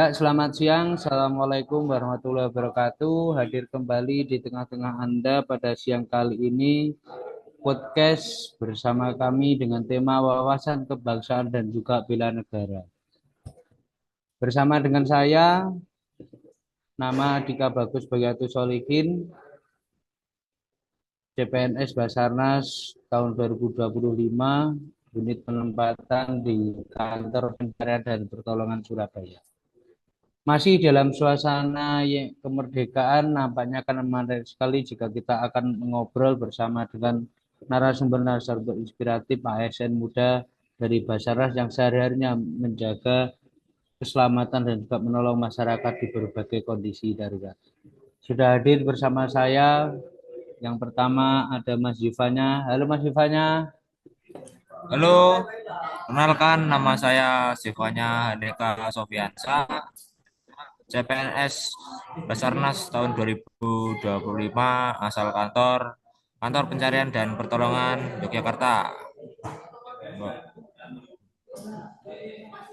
Ya, selamat siang. Assalamualaikum warahmatullahi wabarakatuh. Hadir kembali di tengah-tengah Anda pada siang kali ini. Podcast bersama kami dengan tema wawasan kebangsaan dan juga bela negara. Bersama dengan saya, nama Dika Bagus Bayatu Solikin, CPNS Basarnas tahun 2025, unit penempatan di Kantor Pencarian dan Pertolongan Surabaya. Masih dalam suasana kemerdekaan, nampaknya akan menarik sekali jika kita akan mengobrol bersama dengan narasumber-narasumber inspiratif ASN muda dari Basarnas yang sehari-harinya menjaga keselamatan dan juga menolong masyarakat di berbagai kondisi darurat. Sudah hadir bersama saya, yang pertama ada Mas Yufanya. Halo Mas Yufanya. Halo, kenalkan nama saya Sivanya Handeka Sofiansa, CPNS Basarnas tahun 2025, asal Kantor Pencarian dan Pertolongan Yogyakarta.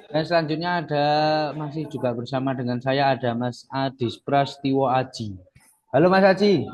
Dan selanjutnya ada masih juga bersama dengan saya ada Mas Adis Prastiwo Aji. Halo Mas Aji.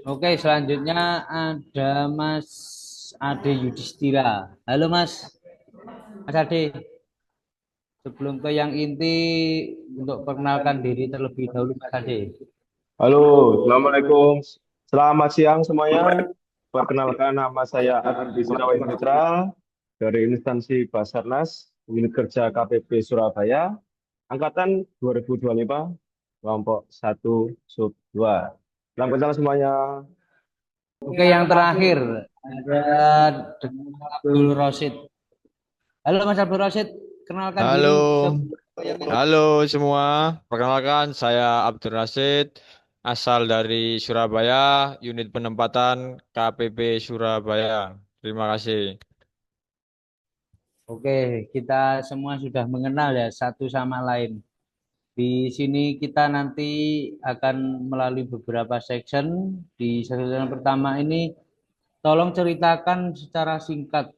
Oke, selanjutnya ada Mas Ade Yudhistira. Halo Mas, Mas Ade. Sebelum ke yang inti, untuk perkenalkan diri terlebih dahulu Mas Ade. Halo, Assalamualaikum. Selamat siang semuanya. Perkenalkan nama saya Adi Sirawan Putra dari instansi Basarnas, unit kerja KPP Surabaya, angkatan 2025, kelompok 1 sub 2. Salam kenal semuanya. Oke, yang terakhir ada Abdul Rosid. Halo Mas Abdul Rosid, kenalkan Halo, diri. halo semua. Perkenalkan saya Abdur Rasid, asal dari Surabaya, unit penempatan KPP Surabaya. Terima kasih. Oke, kita semua sudah mengenal ya satu sama lain. Di sini kita nanti akan melalui beberapa section. Di section pertama ini, tolong ceritakan secara singkat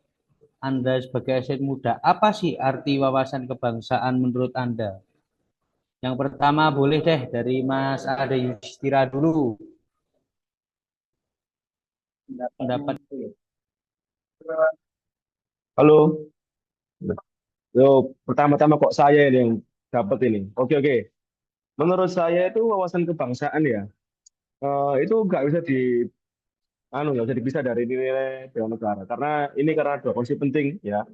Anda sebagai ASN muda, apa sih arti wawasan kebangsaan menurut Anda? Yang pertama boleh deh dari Mas Ade Yudhistira dulu. Pendapat. Halo. Yo, pertama-tama kok saya ini yang dapat ini. Oke, oke. Menurut saya itu wawasan kebangsaan ya, itu nggak bisa nggak bisa dipisah dari nilai bela negara karena ini karena dua konsep penting ya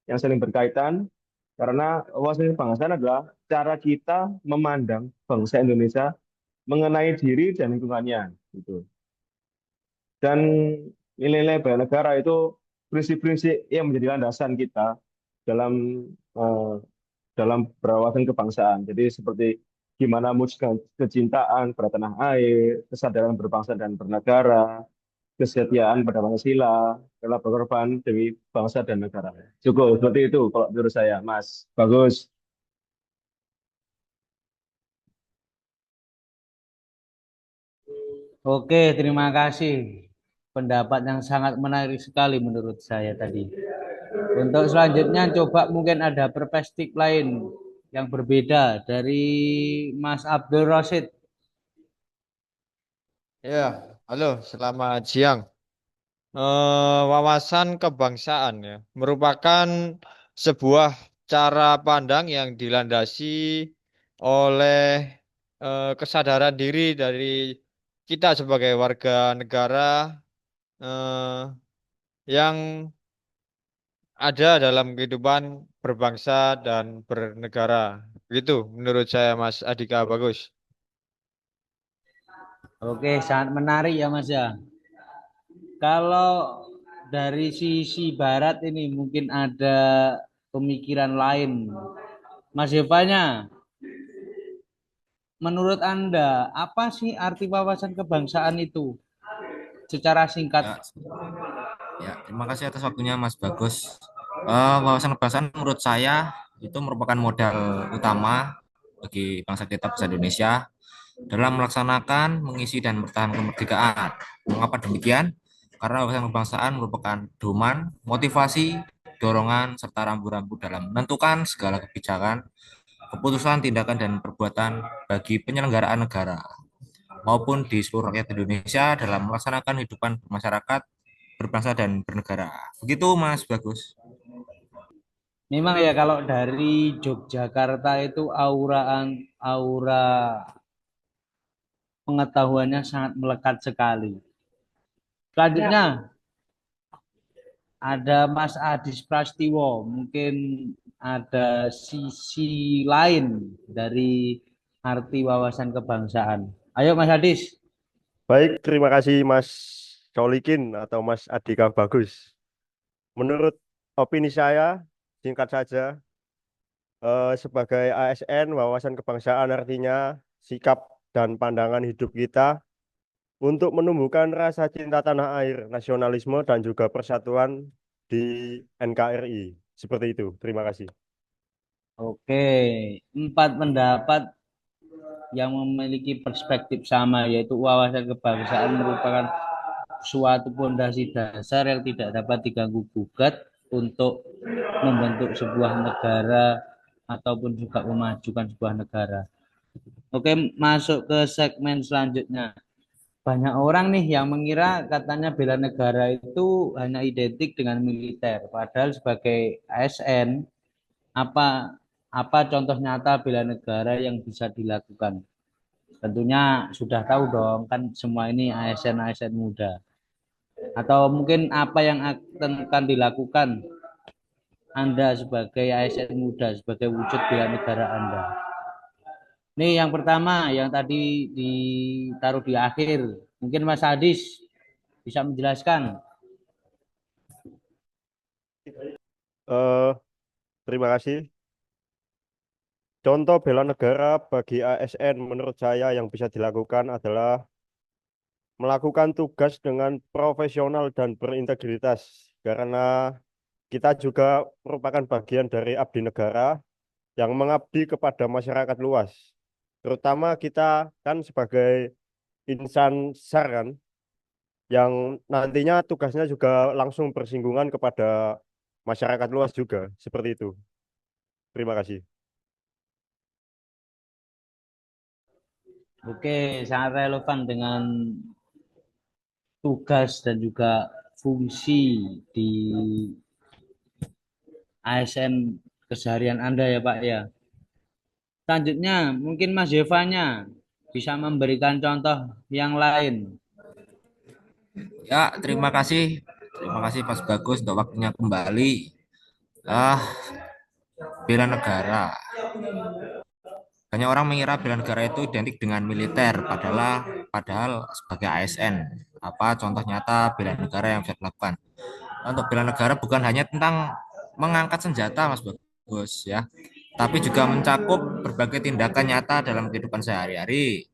yang saling berkaitan karena wawasan kebangsaan adalah cara kita memandang bangsa Indonesia mengenai diri dan lingkungannya gitu. Dan nilai-nilai bela negara itu prinsip-prinsip yang menjadi landasan kita dalam eh, dalam berwawasan kebangsaan. Jadi seperti gimana mewujudkan kecintaan pada tanah air, kesadaran berbangsa dan bernegara, kesetiaan pada Pancasila, rela berkorban demi bangsa dan negara. Cukup seperti itu kalau menurut saya, Mas. Bagus. Oke, terima kasih. Pendapat yang sangat menarik sekali menurut saya tadi. Untuk selanjutnya coba mungkin ada perspektif lain yang berbeda dari Mas Abdul Rosid. Ya, halo, selamat siang. Wawasan kebangsaan ya merupakan sebuah cara pandang yang dilandasi oleh kesadaran diri dari kita sebagai warga negara eh, yang ada dalam kehidupan berbangsa dan bernegara. Begitu menurut saya Mas Adika bagus. Oke, sangat menarik ya Mas ya. Kalau dari sisi barat ini mungkin ada pemikiran lain. Mas Yovanya, menurut Anda, apa sih arti wawasan kebangsaan itu? Secara singkat. Ya, ya, terima kasih atas waktunya Mas Bagus. Wawasan kebangsaan menurut saya itu merupakan modal utama bagi bangsa kita, bangsa Indonesia, dalam melaksanakan, mengisi, dan bertahan kemerdekaan. Mengapa demikian? Karena wawasan kebangsaan merupakan doman, motivasi, dorongan, serta rambu-rambu dalam menentukan segala kebijakan, keputusan, tindakan, dan perbuatan bagi penyelenggaraan negara maupun di seluruh rakyat Indonesia dalam melaksanakan kehidupan masyarakat, berbangsa, dan bernegara. Begitu Mas Bagus. Memang ya kalau dari Yogyakarta itu aura pengetahuannya sangat melekat sekali. Selanjutnya ada Mas Adis Prastiwo, mungkin ada sisi lain dari arti wawasan kebangsaan. Ayo Mas Adis. Baik, terima kasih Mas Solikin atau Mas Adika Bagus. Menurut opini saya, singkat saja, sebagai ASN, wawasan kebangsaan artinya sikap dan pandangan hidup kita untuk menumbuhkan rasa cinta tanah air, nasionalisme, dan juga persatuan di NKRI. Seperti itu. Terima kasih. Oke, empat pendapat yang memiliki perspektif sama, yaitu wawasan kebangsaan merupakan suatu fondasi dasar yang tidak dapat diganggu gugat untuk membentuk sebuah negara ataupun juga memajukan sebuah negara. Oke, masuk ke segmen selanjutnya. Banyak orang nih yang mengira katanya bela negara itu hanya identik dengan militer, padahal sebagai ASN apa apa contoh nyata bela negara yang bisa dilakukan? Tentunya sudah tahu dong, kan semua ini ASN-ASN muda. Atau mungkin apa yang akan dilakukan Anda sebagai ASN muda, sebagai wujud bela negara Anda. Nih yang pertama, yang tadi ditaruh di akhir. Mungkin Mas Adis bisa menjelaskan. Eh, Terima kasih. Contoh bela negara bagi ASN menurut saya yang bisa dilakukan adalah melakukan tugas dengan profesional dan berintegritas karena kita juga merupakan bagian dari abdi negara yang mengabdi kepada masyarakat luas. Terutama kita kan sebagai insan SAR kan yang nantinya tugasnya juga langsung bersinggungan kepada masyarakat luas juga. Seperti itu. Terima kasih. Oke, sangat relevan dengan tugas dan juga fungsi di ASN keseharian Anda ya Pak ya. Selanjutnya, mungkin Mas Yevanya bisa memberikan contoh yang lain. Ya, terima kasih. Terima kasih Mas Bagus untuk waktunya kembali. Ah, bela negara. Banyak orang mengira bela negara itu identik dengan militer, padahal sebagai ASN, apa contoh nyata bela negara yang bisa dilakukan. Untuk bela negara bukan hanya tentang mengangkat senjata, Mas Bagus ya, tapi juga mencakup berbagai tindakan nyata dalam kehidupan sehari-hari,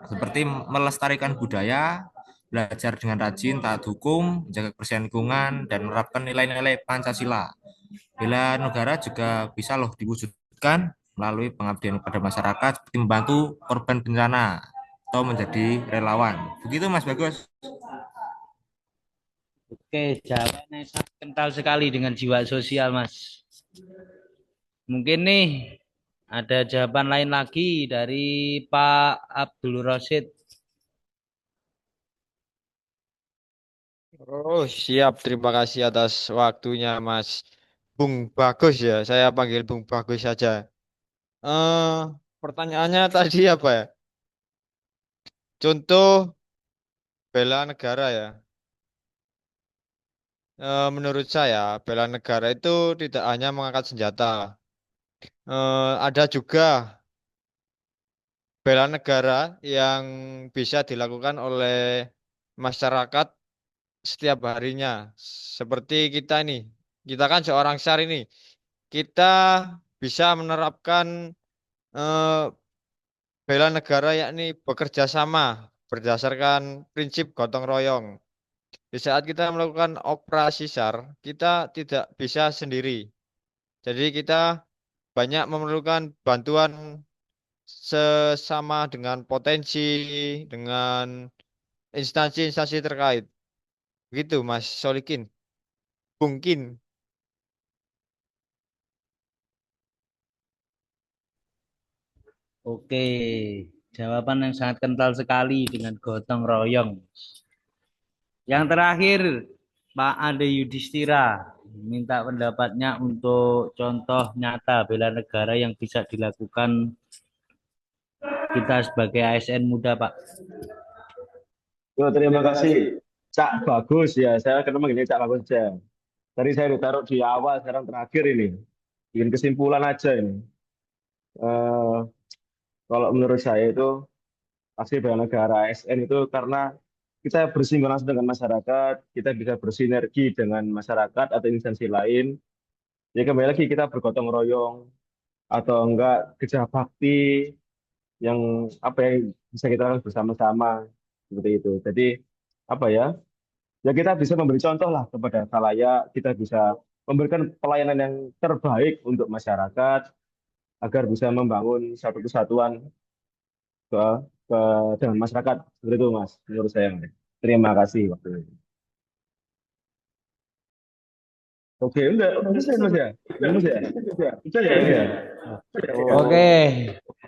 seperti melestarikan budaya, belajar dengan rajin, taat hukum, menjaga kebersihan lingkungan, dan menerapkan nilai-nilai Pancasila. Bela negara juga bisa loh diwujudkan melalui pengabdian kepada masyarakat seperti membantu korban bencana atau menjadi relawan. Begitu Mas Bagus. Oke, jawabannya sangat kental sekali dengan jiwa sosial, Mas. Mungkin nih ada jawaban lain lagi dari Pak Abdul Rosid. Oh, siap. Terima kasih atas waktunya, Mas Bung Bagus ya. Saya panggil Bung Bagus saja. Eh, pertanyaannya tadi apa ya? Contoh bela negara ya. Menurut saya, bela negara itu tidak hanya mengangkat senjata. Ada juga bela negara yang bisa dilakukan oleh masyarakat setiap harinya. Seperti kita ini. Kita kan seorang SAR ini. Kita bisa menerapkan eh, bela negara yakni bekerja sama berdasarkan prinsip gotong royong. Di saat kita melakukan operasi SAR, kita tidak bisa sendiri. Jadi kita banyak memerlukan bantuan sesama dengan potensi, dengan instansi-instansi terkait. Begitu, Mas Solikin. Mungkin. Oke, jawaban yang sangat kental sekali dengan gotong royong. Yang terakhir, Pak Ade Yudhistira minta pendapatnya untuk contoh nyata bela negara yang bisa dilakukan kita sebagai ASN muda, Pak. Yo, terima kasih. Cak Bagus ya, saya kenal gini Cak Bagus ya. Tadi saya ditaruh di awal, sekarang terakhir ini. Bikin kesimpulan aja ini. Eh, kalau menurut saya itu aksi bela negara ASN itu karena kita bersinggungan langsung dengan masyarakat, kita bisa bersinergi dengan masyarakat atau instansi lain. Ya kembali lagi kita bergotong royong atau enggak kerja bakti yang apa yang bisa kita lakukan bersama-sama seperti itu. Jadi apa ya? Ya kita bisa memberi contoh lah kepada khalayak, kita bisa memberikan pelayanan yang terbaik untuk masyarakat agar bisa membangun satu kesatuan ke, ke dengan masyarakat seperti itu Mas menurut saya. Terima kasih waktunya. Oke, udah selesai Mas ya? Udah Mas ya? Udah ya, ya. Oke,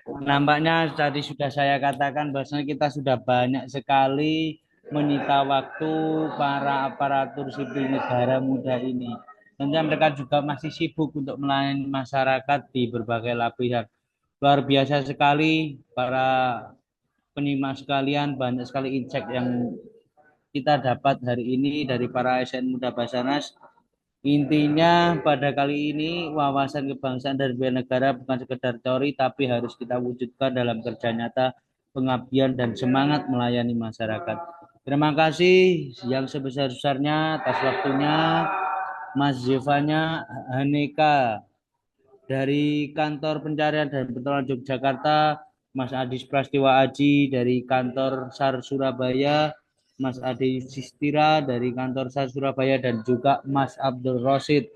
Oh, nampaknya tadi sudah saya katakan bahwasanya kita sudah banyak sekali menyita waktu para aparatur sipil negara muda ini. Tentunya mereka juga masih sibuk untuk melayani masyarakat di berbagai lapisan. Luar biasa sekali para penyimak sekalian, banyak sekali insight yang kita dapat hari ini dari para ASN Muda Basarnas. Intinya pada kali ini wawasan kebangsaan dan bela negara bukan sekedar teori tapi harus kita wujudkan dalam kerja nyata, pengabdian dan semangat melayani masyarakat. Terima kasih yang sebesar-besarnya atas waktunya Mas Zevanya Haneka dari Kantor Pencarian dan Pertolongan Yogyakarta, Mas Adis Prastiwa Aji dari Kantor SAR Surabaya, Mas Adi Sistira dari Kantor SAR Surabaya, dan juga Mas Abdul Rosid.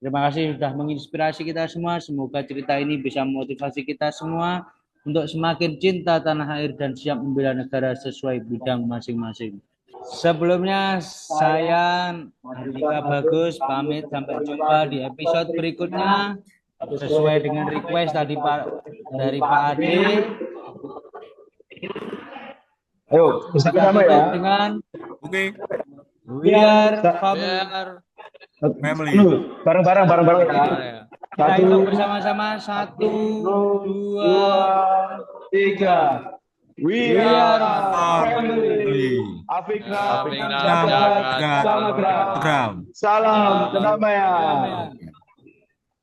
Terima kasih sudah menginspirasi kita semua. Semoga cerita ini bisa memotivasi kita semua untuk semakin cinta tanah air dan siap membela negara sesuai bidang masing-masing. Sebelumnya saya Andika Bagus pamit, sampai jumpa di episode berikutnya sesuai dengan request tadi dari Pak Ade. ayo bersama-sama Kita ya. tutup dengan Oke, We Are Family. Biar family. Bareng-bareng ya. ya. Kita Satu, hitung bersama-sama. 1, 2, dua, tiga. We We are are family. Family. Afikna Afikna Jagat Jagat Samudra. Program. Salam kedamaian. kedamaian.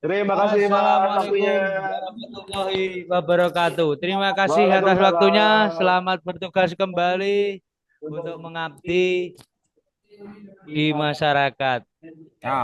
Terima kasih Mas waktunya. Wassalamualaikum warahmatullahi wabarakatuh. Terima kasih atas waktunya. Selamat bertugas kembali untuk mengabdi di masyarakat. Ya.